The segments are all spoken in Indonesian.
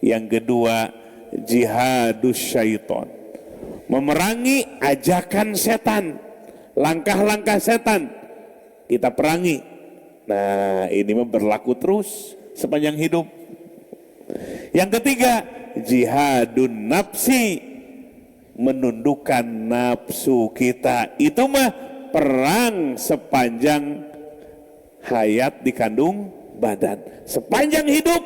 Yang kedua, jihadus syaiton, memerangi ajakan setan, langkah-langkah setan kita perangi. Nah, ini berlaku terus sepanjang hidup. Yang ketiga, jihadun nafsi, menundukkan nafsu kita. Itu mah perang sepanjang hayat di kandung badan. Sepanjang hidup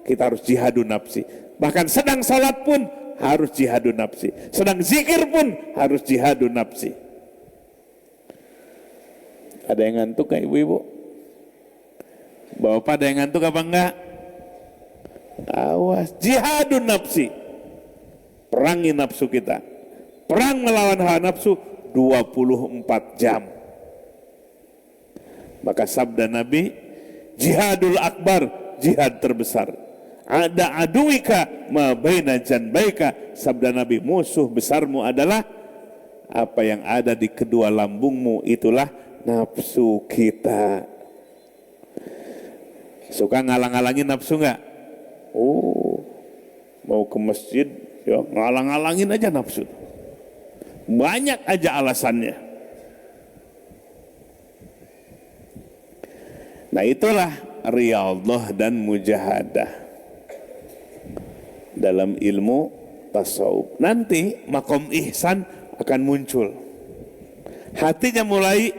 kita harus jihadun nafsi. Bahkan sedang salat pun harus jihadun nafsi. Sedang zikir pun harus jihadun nafsi. Ada yang ngantuk gak ibu-ibu? Bapak ada yang ngantuk apa enggak? Awas, jihadun nafsi. Perangi nafsu kita. Perang melawan hawa nafsu 24 jam. Maka sabda Nabi, jihadul akbar, jihad terbesar. Ada aduika ma baina janbaika, sabda Nabi, musuh besarmu adalah apa yang ada di kedua lambungmu, itulah nafsu kita. Suka ngalang-alangin nafsu enggak? Oh, mau ke masjid ya ngalang-alangin aja nafsu. Banyak aja alasannya. Nah, itulah riyadhah dan mujahadah dalam ilmu tasawuf. Nanti makom ihsan akan muncul. Hatinya mulai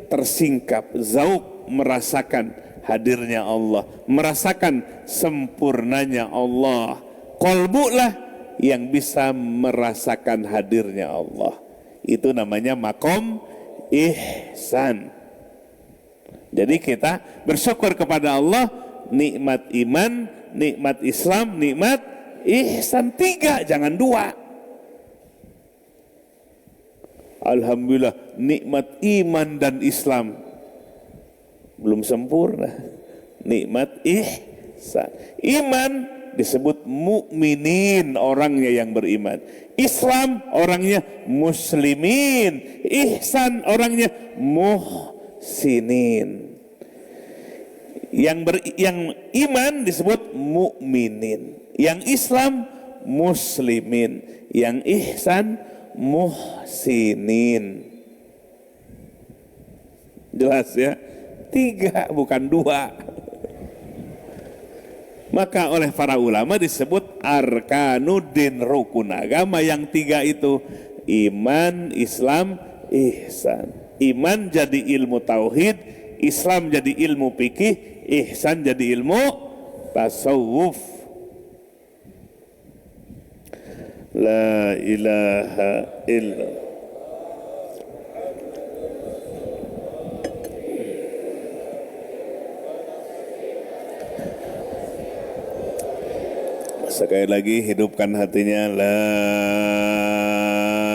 tersingkap, zauk, merasakan hadirnya Allah, merasakan sempurnanya Allah. Qalbulah yang bisa merasakan hadirnya Allah. Itu namanya makom ihsan. Jadi kita bersyukur kepada Allah, nikmat iman, nikmat Islam, nikmat ihsan, 3, jangan 2. Alhamdulillah, nikmat iman dan Islam belum sempurna. Nikmat ihsan. Iman disebut mukminin, orangnya yang beriman. Islam orangnya muslimin. Ihsan orangnya muhsinin. Yang iman disebut mukminin. Yang Islam muslimin. Yang ihsan muhsinin. Jelas ya? 3 bukan 2. Maka oleh para ulama disebut arkanuddin, rukun agama yang 3 itu. Iman, Islam, ihsan. Iman jadi ilmu tauhid, Islam jadi ilmu fikih, ihsan jadi ilmu tasawuf. La ilaha illallah. Sekali lagi hidupkan hatinya, la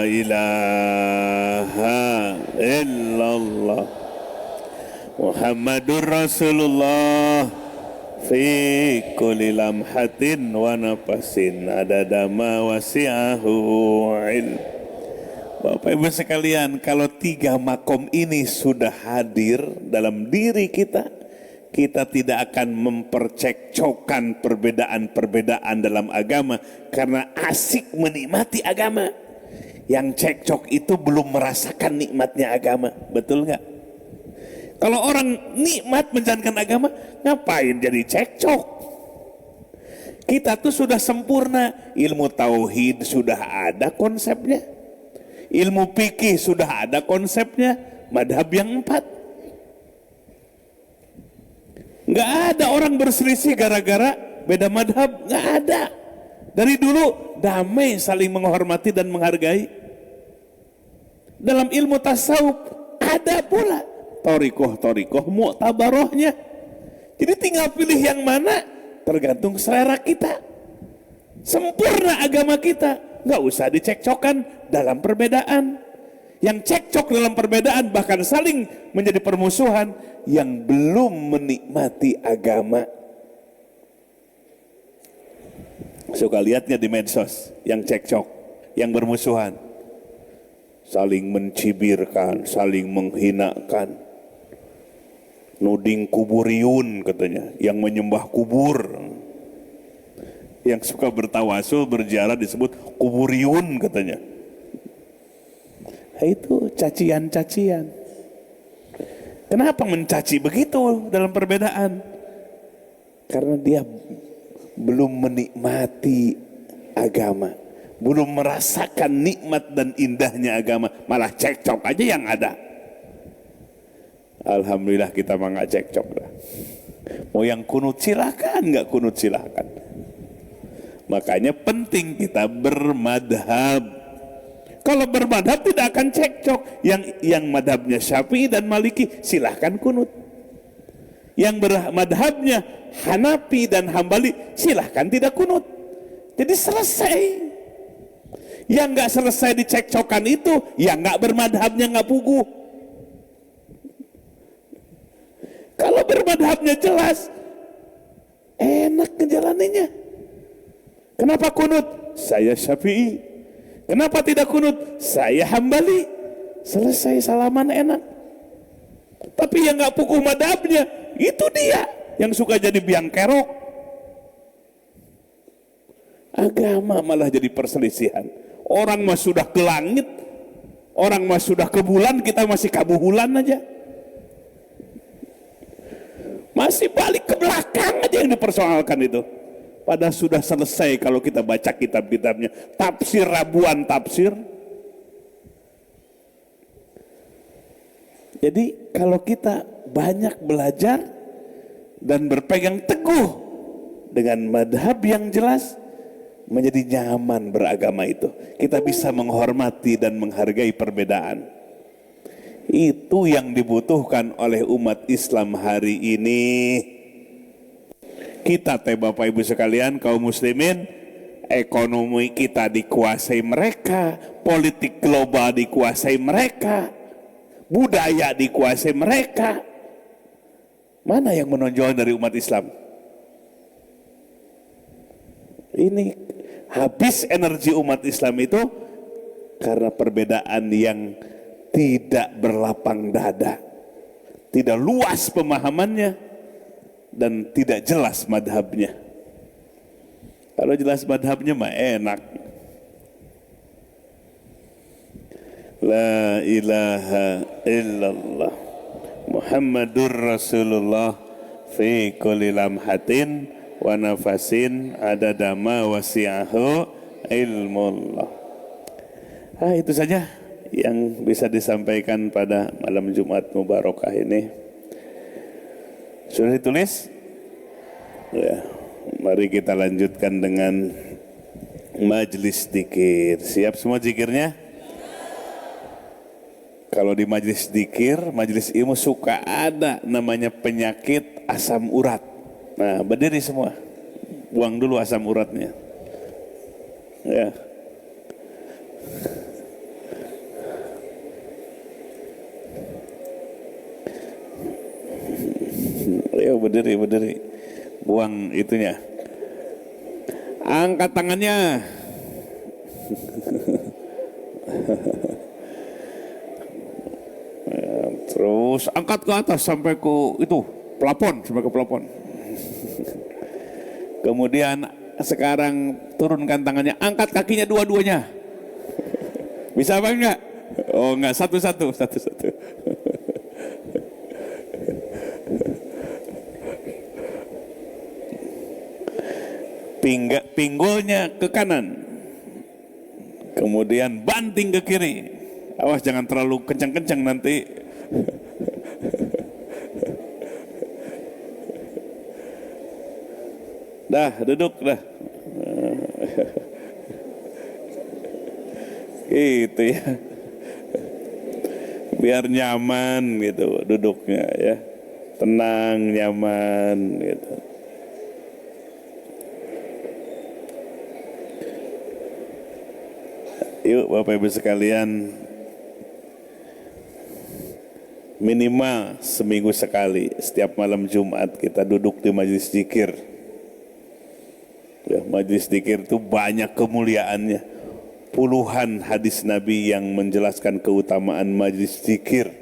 ilaha illallah Muhammadur Rasulullah fi kulli lamhatin wa nafasin adada ma wasi'ahu ilm. Bapak Ibu sekalian, kalau 3 makom ini sudah hadir dalam diri kita, kita tidak akan mempercekcokan perbedaan-perbedaan dalam agama karena asik menikmati agama. Yang cekcok itu belum merasakan nikmatnya agama, betul nggak? Kalau orang nikmat menjalankan agama, ngapain jadi cekcok? Kita tuh sudah sempurna, ilmu tauhid sudah ada konsepnya, ilmu fikih sudah ada konsepnya, madhab yang 4. Nggak ada orang berselisih gara-gara beda madhab, nggak ada. Dari dulu damai, saling menghormati dan menghargai. Dalam ilmu tasawuf ada pula torikoh mu'tabarohnya. Jadi tinggal pilih yang mana, tergantung selera kita. Sempurna agama kita, nggak usah dicekcokan dalam perbedaan. Yang cekcok dalam perbedaan bahkan saling menjadi permusuhan, yang belum menikmati agama. Suka lihatnya di medsos, yang cekcok, yang bermusuhan, saling mencibirkan, saling menghinakan, nuding kuburiun katanya, yang menyembah kubur. Yang suka bertawasul, berziarah disebut kuburiun katanya. Itu cacian-cacian. Kenapa mencaci begitu dalam perbedaan? Karena dia belum menikmati agama, belum merasakan nikmat dan indahnya agama, malah cekcok aja yang ada. Alhamdulillah kita mah nggak cekcok dah. Mau yang kunut silakan, nggak kunut silakan. Makanya penting kita bermadhab. Kalau bermadhab tidak akan cekcok. Yang madhabnya Syafi'i dan Maliki silahkan kunut. Yang bermadhabnya Hanafi dan Hambali silahkan tidak kunut. Jadi selesai. Yang nggak selesai dicekcokan itu, yang nggak bermadhabnya nggak puguh. Kalau bermadhabnya jelas, enak ngejalaninya. Kenapa kunut? Saya Syafi'i. Kenapa tidak kunut? Saya Hambali. Selesai, salaman enak. Tapi yang nggak pukuh madhabnya, itu dia yang suka jadi biang kerok. Agama malah jadi perselisihan. Orang mah sudah ke langit, orang mah sudah ke bulan, kita masih kabuhulan aja. Masih balik ke belakang aja yang dipersoalkan itu. Padahal sudah selesai kalau kita baca kitab-kitabnya. Tafsir Rabuan tafsir. Jadi kalau kita banyak belajar dan berpegang teguh dengan madhab yang jelas, menjadi nyaman beragama itu. Kita bisa menghormati dan menghargai perbedaan. Itu yang dibutuhkan oleh umat Islam hari ini. Kita Bapak Ibu sekalian kaum muslimin, ekonomi kita dikuasai mereka, politik global dikuasai mereka, budaya dikuasai mereka. Mana yang menonjol dari umat Islam? Ini habis energi umat Islam itu karena perbedaan yang tidak berlapang dada, tidak luas pemahamannya, dan tidak jelas madhabnya. Kalau jelas madhabnya mah enak. La ilaha illallah Muhammadur Rasulullah fi kulli lamhatin wa nafasin adada ma wasi'ahu ilmullah. Itu saja yang bisa disampaikan pada malam Jumat Mubarakah ini. Sudah ditulis? Ya, mari kita lanjutkan dengan majlis zikir. Siap semua zikirnya? Kalau di majlis zikir, majlis ilmu suka ada namanya penyakit asam urat. Nah, berdiri semua. Buang dulu asam uratnya. Ya. Ayo berdiri, buang itunya. Angkat tangannya. Terus angkat ke atas sampai ke itu plafon, sampai ke plafon. Kemudian sekarang turunkan tangannya, angkat kakinya dua-duanya. Bisa apa enggak? Oh enggak, satu-satu. Pinggulnya ke kanan, kemudian banting ke kiri. Awas jangan terlalu kencang-kencang nanti. Dah, duduk dah. Gitu ya. Biar nyaman gitu duduknya ya. Tenang, nyaman gitu. Yuk Bapak Ibu sekalian, minimal seminggu sekali setiap malam Jumat kita duduk di majelis zikir. Ya, majelis zikir itu banyak kemuliaannya. Puluhan hadis Nabi yang menjelaskan keutamaan majelis zikir.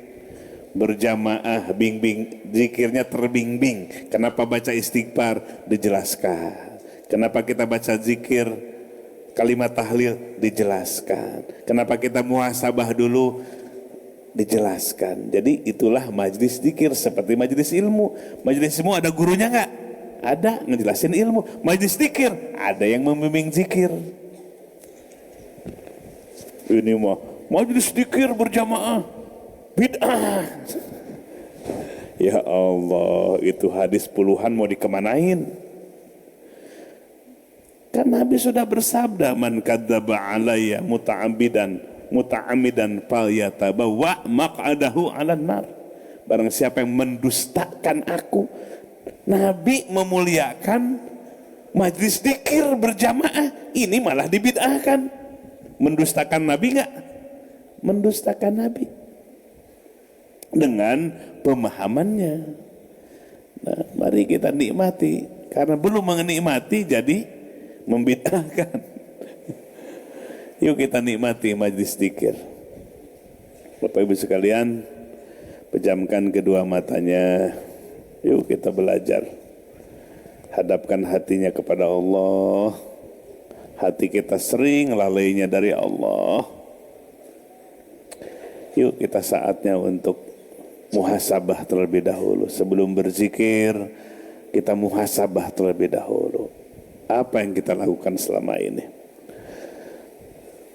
Berjamaah, zikirnya terbing-bing. Kenapa baca istighfar? Dijelaskan. Kenapa kita baca zikir, kalimat tahlil dijelaskan. Kenapa kita muhasabah dulu dijelaskan. Jadi itulah majlis zikir, seperti majlis ilmu. Majlis ilmu ada gurunya nggak? Ada, ngejelasin ilmu. Majlis zikir ada yang membimbing zikir. Ini mah majlis zikir berjamaah bid'ah. Ya Allah, itu hadis puluhan mau dikemanain? Kan Nabi sudah bersabda, man kadzdzaba alayya muta'ammidan falyatabawa maq'adahu 'alan nar. Barang siapa yang mendustakan aku. Nabi memuliakan majlis zikir berjamaah, ini malah dibid'ahkan. Mendustakan Nabi enggak? Mendustakan Nabi dengan pemahamannya. Nah, mari kita nikmati, karena belum menikmati jadi membid'ahkan. Yuk kita nikmati majlis zikir. Bapak Ibu sekalian, pejamkan kedua matanya. Yuk kita belajar. Hadapkan hatinya kepada Allah. Hati kita sering lalainya dari Allah. Yuk kita saatnya untuk muhasabah terlebih dahulu. Sebelum berzikir, kita muhasabah terlebih dahulu. Apa yang kita lakukan selama ini?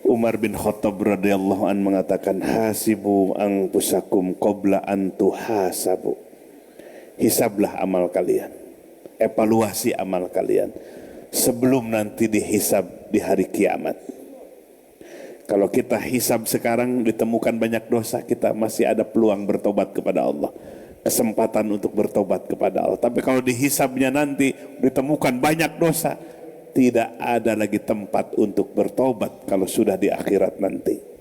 Umar bin Khattab radhiyallahu an mengatakan, hasibu anfusakum qabla an tuhasabu. Hisablah amal kalian, evaluasi amal kalian sebelum nanti dihisab di hari kiamat. Kalau kita hisab sekarang ditemukan banyak dosa, kita masih ada peluang bertobat kepada Allah, kesempatan untuk bertobat kepada Allah. Tapi kalau dihisabnya nanti ditemukan banyak dosa, tidak ada lagi tempat untuk bertobat kalau sudah di akhirat nanti.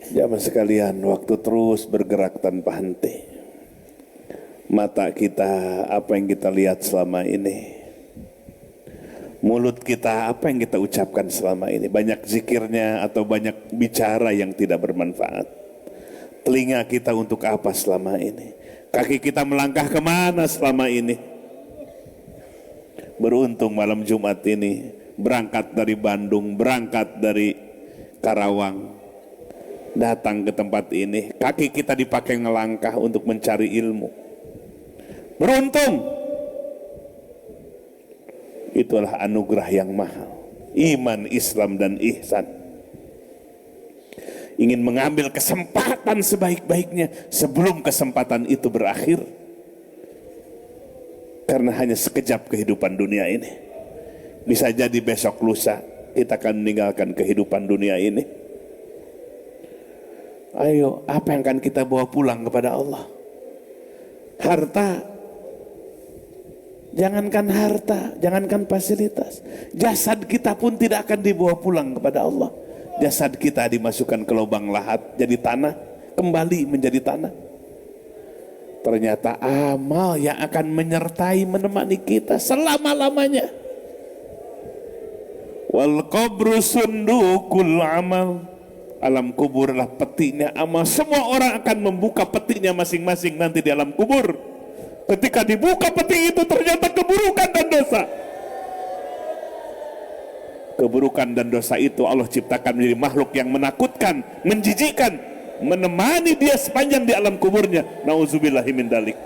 Jamaah sekalian, waktu terus bergerak tanpa henti. Mata kita, apa yang kita lihat selama ini? Mulut kita, apa yang kita ucapkan selama ini? Banyak zikirnya atau banyak bicara yang tidak bermanfaat? Telinga kita untuk apa selama ini? Kaki kita melangkah kemana selama ini? Beruntung malam Jumat ini berangkat dari Bandung, berangkat dari Karawang, datang ke tempat ini, kaki kita dipakai ngelangkah untuk mencari ilmu. Beruntung. Itulah anugerah yang mahal. Iman, Islam, dan ihsan. Ingin mengambil kesempatan sebaik-baiknya sebelum kesempatan itu berakhir. Karena hanya sekejap kehidupan dunia ini. Bisa jadi besok lusa kita akan meninggalkan kehidupan dunia ini. Ayo, apa yang akan kita bawa pulang kepada Allah? Harta. Jangankan harta, jangankan fasilitas. Jasad kita pun tidak akan dibawa pulang kepada Allah. Jasad kita dimasukkan ke lubang lahat, jadi tanah, kembali menjadi tanah. Ternyata amal yang akan menyertai, menemani kita selama-lamanya. Wal qabru sundukul amal. Alam kubur adalah petinya amal. Semua orang akan membuka petinya masing-masing nanti di alam kubur. Ketika dibuka peti itu ternyata keburukan dan dosa. Keburukan dan dosa itu Allah ciptakan menjadi makhluk yang menakutkan, menjijikkan, menemani dia sepanjang di alam kuburnya. Nauzubillahi min dalik.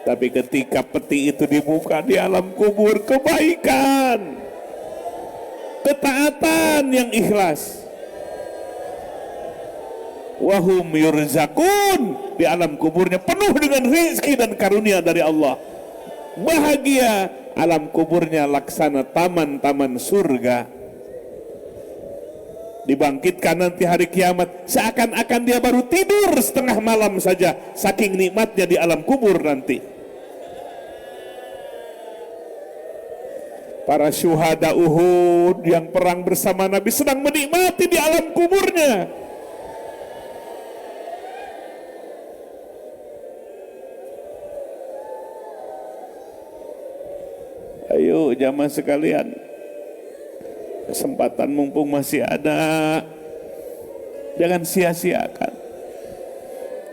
Tapi ketika peti itu dibuka di alam kubur, kebaikan, ketaatan yang ikhlas. Wahum yurzakun, di alam kuburnya penuh dengan rizki dan karunia dari Allah. Bahagia, alam kuburnya laksana taman-taman surga. Dibangkitkan nanti hari kiamat, seakan-akan dia baru tidur setengah malam saja, saking nikmatnya di alam kubur nanti. Para syuhada Uhud yang perang bersama Nabi sedang menikmati di alam kuburnya. Ayo jamaah sekalian, kesempatan mumpung masih ada, jangan sia-siakan.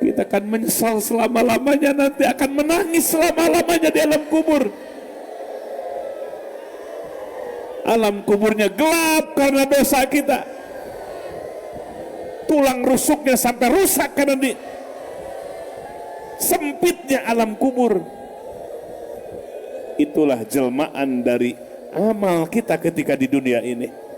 Kita Kita akan menyesal selama-lamanya, nanti akan menangis selama-lamanya di alam kubur. Alam kuburnya gelap karena dosa kita. Tulang rusuknya sampai rusak karena di sempitnya alam kubur. Itulah jelmaan dari amal kita ketika di dunia ini.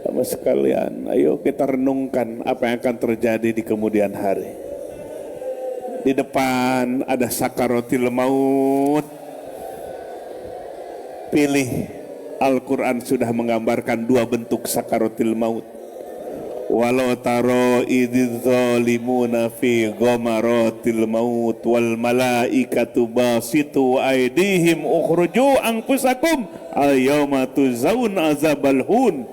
Jamaah sekalian, ayo kita renungkan apa yang akan terjadi di kemudian hari. Di depan ada sakaratil maut. Pilih, Al-Quran sudah menggambarkan dua bentuk sakaratil maut. Walau taro idz zalimuna fi ghamaratil maut wal malaikatu basitu aydihim ukhruju anfusakum al-yawma tuzzaun azabal hun.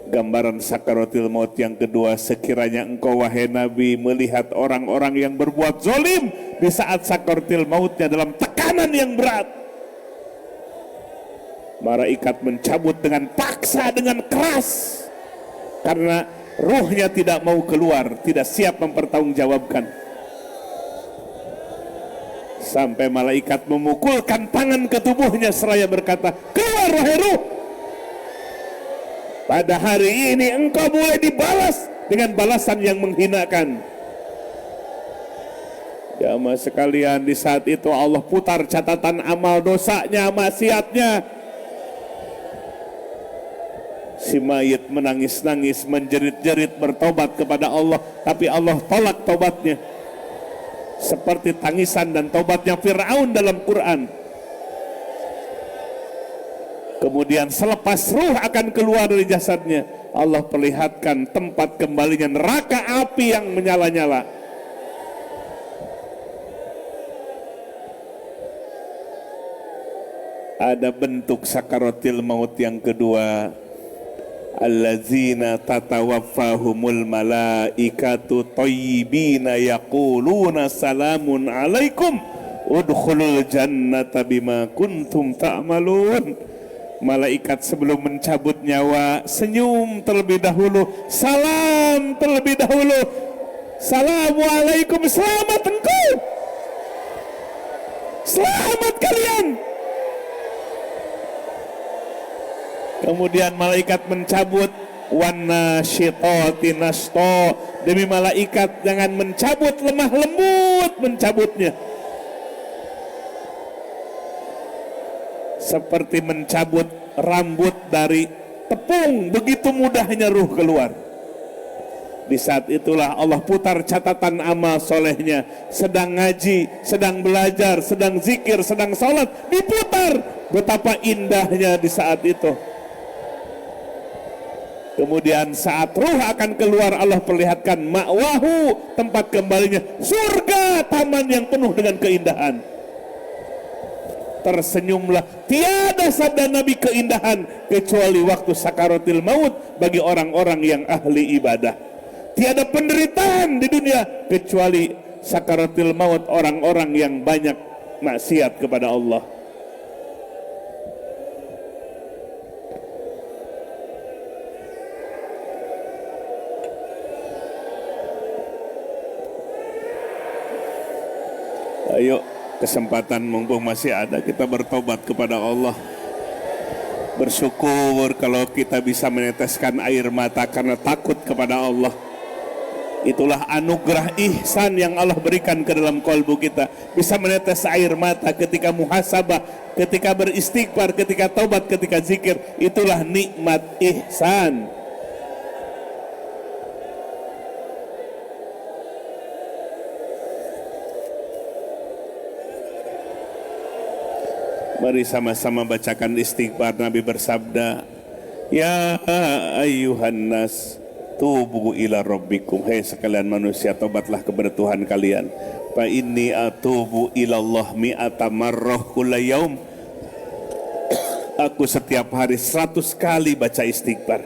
Gambaran sakaratil maut yang kedua, sekiranya engkau wahai Nabi melihat orang-orang yang berbuat zalim di saat sakaratil mautnya dalam tekanan yang berat. Malaikat mencabut dengan paksa, dengan keras, karena ruhnya tidak mau keluar, tidak siap mempertanggungjawabkan. Sampai malaikat memukulkan tangan ke tubuhnya seraya berkata, keluar wahai ruh. Pada hari ini engkau boleh dibalas dengan balasan yang menghinakan. Jamaah sekalian, di saat itu Allah putar catatan amal dosanya, maksiatnya. Si mayit menangis-nangis, menjerit-jerit bertobat kepada Allah, tapi Allah tolak tobatnya. Seperti tangisan dan tobatnya Fir'aun dalam Quran. Kemudian selepas ruh akan keluar dari jasadnya, Allah perlihatkan tempat kembalinya neraka api yang menyala-nyala. Ada bentuk sakaratil maut yang kedua. Allazina tatawaffahumul malaikatu thayyibina yaquluna salamun alaikum udkhulul jannata bima kuntum ta'malun. Malaikat sebelum mencabut nyawa senyum terlebih dahulu, salam terlebih dahulu. Assalamualaikum, selamat engkau, selamat kalian. Kemudian malaikat mencabut, wana syitati nasto, demi malaikat jangan mencabut lemah lembut mencabutnya, seperti mencabut rambut dari tepung, begitu mudahnya ruh keluar. Di saat itulah Allah putar catatan amal solehnya, sedang ngaji, sedang belajar, sedang zikir, sedang sholat, diputar. Betapa indahnya di saat itu. Kemudian saat ruh akan keluar, Allah perlihatkan ma'wahu, tempat kembalinya surga, taman yang penuh dengan keindahan. Tersenyumlah, tiada sabda Nabi keindahan kecuali waktu sakaratil maut bagi orang-orang yang ahli ibadah. Tiada penderitaan di dunia kecuali sakaratil maut orang-orang yang banyak maksiat kepada Allah. Ayo, kesempatan mumpung masih ada, kita bertobat kepada Allah. Bersyukur kalau kita bisa meneteskan air mata karena takut kepada Allah. Itulah anugerah ihsan yang Allah berikan ke dalam kalbu kita. Bisa menetes air mata ketika muhasabah, ketika beristighfar, ketika taubat, ketika zikir. Itulah nikmat ihsan. Mari sama-sama bacakan istighfar. Nabi bersabda, ya ayyuhan nas tubu ila rabbikum. Hei sekalian manusia, tobatlah kepada Tuhan kalian. Fa inni atubu ilallah mi'ata marrah kulla yaum. Aku setiap hari 100 kali baca istighfar.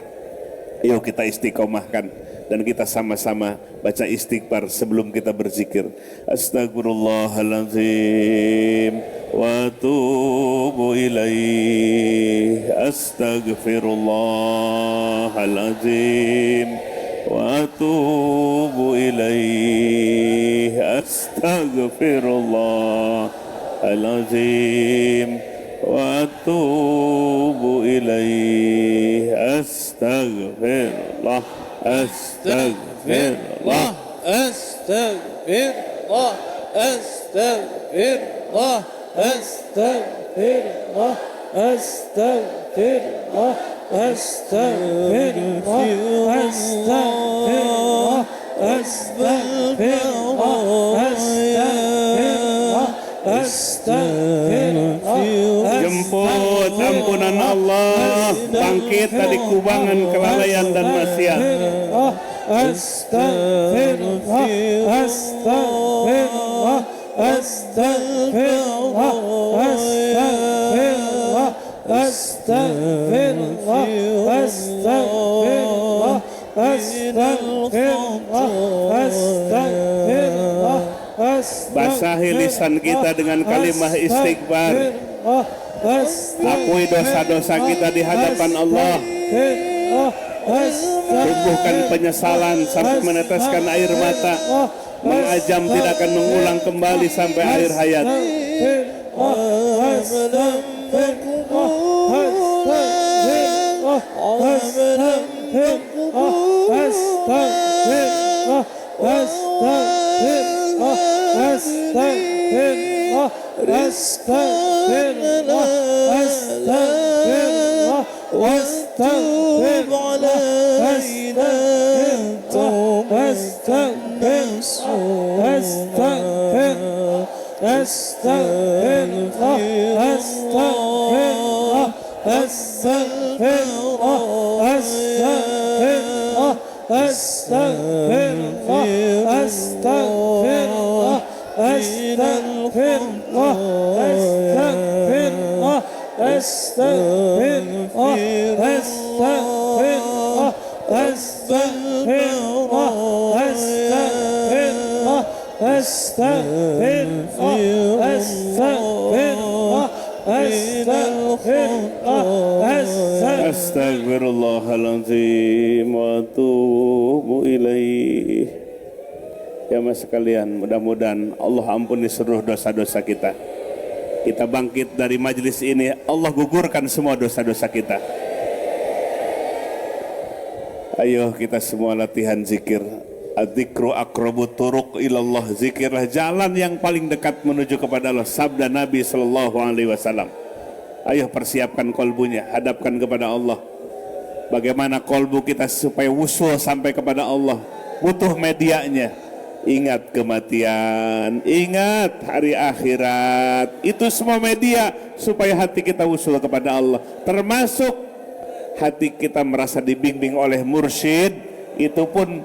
Yuk kita istiqomahkan dan kita sama-sama baca istighfar sebelum kita berzikir. Astagfirullahaladzim وأتوب إليه أستغفر الله العظيم وأتوب إليه أستغفر الله العظيم وأتوب إليه أستغفر الله أستغفر الله أستغفر الله أستغفر الله أستغفر الله أستغفر الله أستغفر الله أستغفر الله أستغفر الله Jemput ampunan Allah, bangkit dari kubangan kelalaian dan maksiat. Astaghfirullah, astaghfirullah, astaghfirullah, astaghfirullah, astaghfirullah, astaghfirullah, astaghfirullah, astaghfirullah. Basahi lisan kita dengan kalimah istighfar. Akui dosa-dosa kita di hadapan Allah. Tumbuhkan penyesalan sampai meneteskan air mata. Mengajam tidak akan mengulang kembali sampai akhir hayat. واستغفر علينا توبة نصوح أستغفر أستغفر أستغفر أستغفر أستغفر أستغفر أستغفر أستغفر أستغفر أستغفر Astagfirullahaladzim wa atubu ilaih. Ya mas sekalian, mudah-mudahan Allah ampuni seluruh dosa-dosa kita. Kita bangkit dari majelis ini, Allah gugurkan semua dosa-dosa kita. Ayo kita semua latihan zikir. Adzikru aqrabu turuq ilallah. Zikirlah jalan yang paling dekat menuju kepada Allah. Sabda Nabi SAW. Ayo persiapkan kolbunya, hadapkan kepada Allah. Bagaimana kolbu kita supaya wusul sampai kepada Allah? Butuh medianya. Ingat kematian, ingat hari akhirat. Itu semua media supaya hati kita wusul kepada Allah. Termasuk hati kita merasa dibimbing oleh mursyid. Itu pun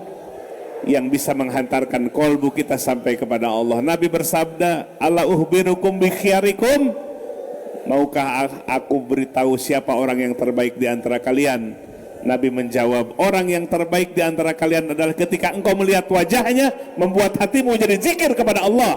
yang bisa menghantarkan kolbu kita sampai kepada Allah. Nabi bersabda, ala uhbirukum bi khiyarikum. Maukah aku beritahu siapa orang yang terbaik di antara kalian? Nabi menjawab, orang yang terbaik di antara kalian adalah ketika engkau melihat wajahnya, membuat hatimu jadi zikir kepada Allah.